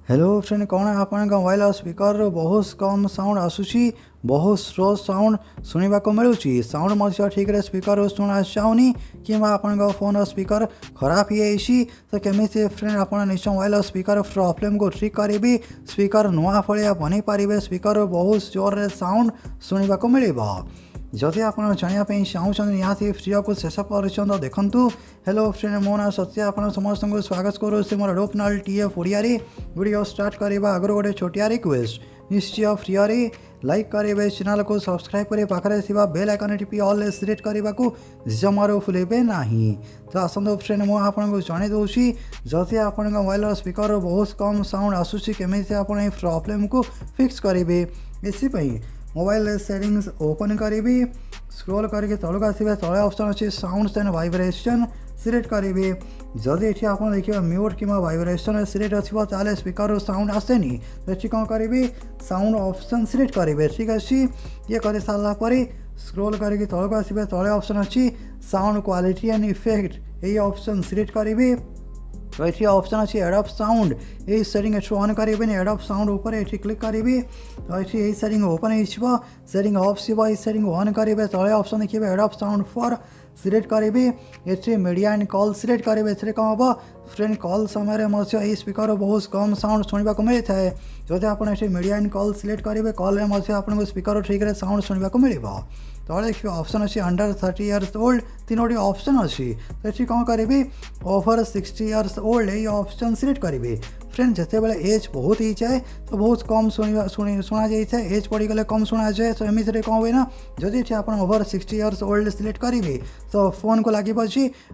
Hello friend कौन आप mobile speaker बहुत कम साउंड आसूसी बहुत स्लो साउंड शुणा को मिलूँ साउंड ठीक रे स्पीकर शुणा चाहूनी कि फोन स्पीकर खराब ही तो केमी फ्रेंड आप निश्चय मोबाइल स्पीकर प्रॉब्लम को ठीक करेंगे स्पीकर नुआ फलिया बन पारे स्पीकर बहुत जोर रे साउंड शुणा को मिल जदि आप जानापी चाहूँ निहाती वीडियो को शेष पर्यटन देखूँ। हेलो फ्रेंड मो ना सत्य आप समस्त को स्वागत करुँच मोर डोपनाल टीएफ ओडिया वीडियो स्टार्ट करने आगु गोटे छोटिया रिक्वेस्ट निश्चय फ्री लाइक करेंगे चैनल को सब्सक्राइब करें पाखे बेल आइकन टीपी ऑल सिलेक्ट करने को जमार भूलें ना। तो आसतु फ्रेंड मुझे आपको जन दूसरी जदि आप मोबाइल स्पीकर बहुत कम साउंड आसूसी केमी आप प्रॉब्लम को फिक्स करेंगे इसी मोबाइल सेटिंग्स ओपन करी स्क्रॉल करके तलक आसवे तले ऑप्शन अच्छे साउंड्स एंड वाइब्रेशन सिलेक्ट करेंगे जदि ये आप देखिए म्यूट कि वाइब्रेशन सिलेक्ट अच्छी ताले स्पीकर साउंड आसेनी तो ये कौन करेंगे साउंड ऑप्शन सिलेक्ट करेंगे ठीक अच्छे ये कर सारापर स्क्रॉल करके तलक आसवे तले ऑप्शन अच्छी साउंड क्वालिटी एंड इफेक्ट यही ऑप्शन सिलेक्ट करेंगे तो ये ऑप्शन अच्छी एड ऑफ साउंड यही सेटिंग ऑन करेंगे एड ऑफ साउंड ऊपर ये क्लिक करेंगे तो ये सेटिंग ओपन हो सेटिंग ऑफ सेटिंग ऑन करेंगे तले ऑप्शन देखिए add of sound for select करेंगे ये मीडिया एंड कॉल सिलेक्ट करेंगे ए कौन हम फ्रेंड कॉल समय स्पीकर बहुत कम साउंड शुणा को मिलता है जब आप मीडिया एंड कॉल सिलेक्ट करेंगे कॉल आपको स्पीकर ठीक है साउंड शुणा को मिल तले देखिए ऑप्शन अच्छी अंडर 30 इयर्स ओल्ड तीनोटी ऑप्शन अच्छी तो ये कौन करेंगे ओवर 60 इयर्स ओल्ड यही ऑप्शन सिलेक्ट करेंगे फ्रेंड जिते बड़े एज बहुत ही जाए तो बहुत कम शुणा जाए एज पड़गले कम शुणा जाए तो एमती कौन हुए ना जदि आप ओवर 60 इयर्स ओल्ड सिलेक्ट करेंगे तो फोन को लगे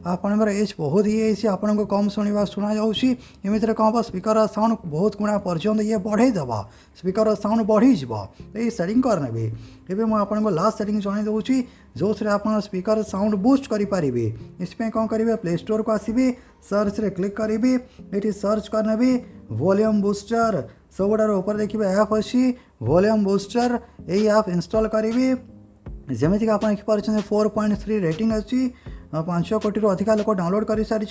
आपंकर एज बहुत ही आपको कम शुणा जामती कौन हम स्पीकर साउंड बहुत गुणा पर्यटन ये बढ़ईदेव स्पीकर साउंड बढ़ीज तो ये सेटिंग करने एवं मुझे लास्ट सेटिंग जन दूसरी जो आप स्पीकर साउंड बूस्ट करेंगे इसमें कौन करेंगे प्ले स्टोर को आसबे सर्च रे क्लिक करेंगे ये सर्च करने वॉल्यूम बूस्टर सबुठार ऊपर देखिए ऐप अच्छी वॉल्यूम बूस्टर यही ऐप इंस्टॉल करेंगे जमीक आप देखिए 4.3 रेटिंग अच्छी 5 कोटी अधिका लोक डाउनलोड कर सारी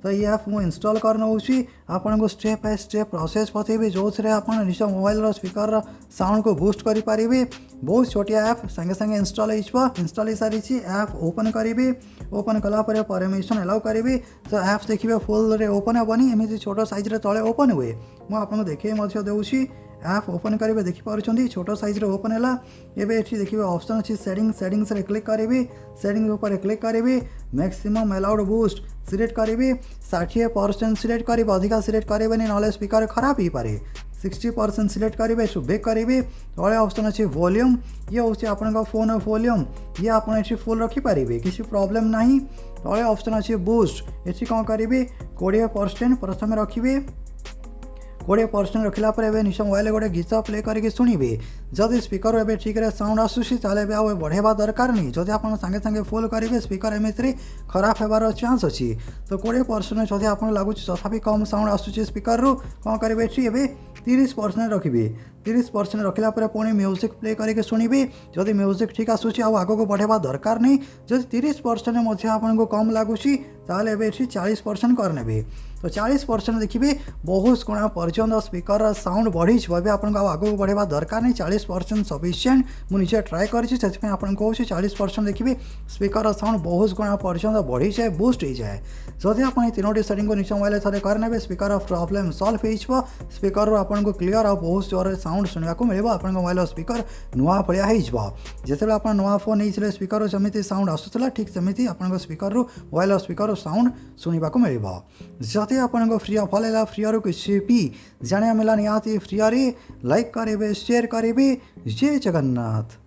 तो ये ऐप मुझे इंस्टॉल कर नौची आपको स्टेप बाय स्टेप प्रोसेस बतेबी जो आप निज मोबाइल स्पीकर साउंड को बूस्ट करेंगे बहुत छोटिया ऐप संगे संगे इंस्टॉल इंस्टॉल हो सारी ऐप ओपन करेंगे ओपन कलापर परमिशन अलाउ करेंगे तो ऐप देखिए फुल रे ओपन हेनी एमती छोट साइज तले ओपन हुए मुझे देखिए दूसरी ऐप ओपन करेंगे देखिपुं छोट साइज ओपन है एवं देखिए ऑप्शन अच्छी सेटिंग्स रे क्लिक करेंगे सेटिंग ऊपर क्लिक करेंगे मैक्सिमम अलाउड बूस्ट सिलेक्ट करेंगे 60% सिलेक्ट करेंगे अधिका सिलेक्ट करेंगे ना स्पीकर खराब हो पारे 60% सिलेक्ट करेंगे बेक करेंगे तले ऑप्शन अच्छे वॉल्यूम ये हूँ आप फोन वॉल्यूम ये आप फुल रखिपारे किसी प्रॉब्लम ना तले ऑप्शन अच्छे बूस्ट ये कौन करेंगे 20% प्रथम रखिए 20% रखला निज मोबाइल गोटे गीत प्ले करके शुणवे जदि स्पीकर एवं ठीक है साउंड आसूसी बढ़ेवा दरकार नहीं जदि आप सागे सागे फुल करेंगे स्पीकर एमती खराब होबार चान्स अच्छी तो 20% जदि आप लगुच तथापि कम साउंड आसूसी स्पीकर रू कौन करेंगे ये 30% रखिए 30% रखला पुणी म्यूजिक प्ले करके शुणवे जदि म्यूजिक ठीक आसूसी आग को बढ़ेवा दरकार नहीं जदि 30% आपको कम लगुच ताले 40% करने तो 40% देखिए बहुत गुणा पर्यटन स्पीकर साउंड बढ़ी आपको आग को बढ़ेवा दरकार नहीं 40% सफिशिएंट मुझे ट्राए करी 40% देखिए स्पीकर साउंड बहुत गुणा पर्यटन बढ़ी जाए बूस्ट हो जाए जदि आप तीनोटी सेटिंग को निज मोबाइल थे करने स्पीकर प्रॉब्लम सॉल्व हो स्पीकर आपको क्लीयर और बहुत जोर साउंड शुणा को मिले आप मोबाइल स्पीकर नुआ भाया होते आप नुआ फोन नहीं स्पीकर जमी साउंड आसूला ठीक सेमती आप स्पीकर मोबाइल स्पीकर साउंड शुणा को मिले जदि आपको फ्री भल है फ्री किसी भी जाना मिला निहाती फ्री लाइक करेंगे शेयर करेंगे जय जगन्नाथ।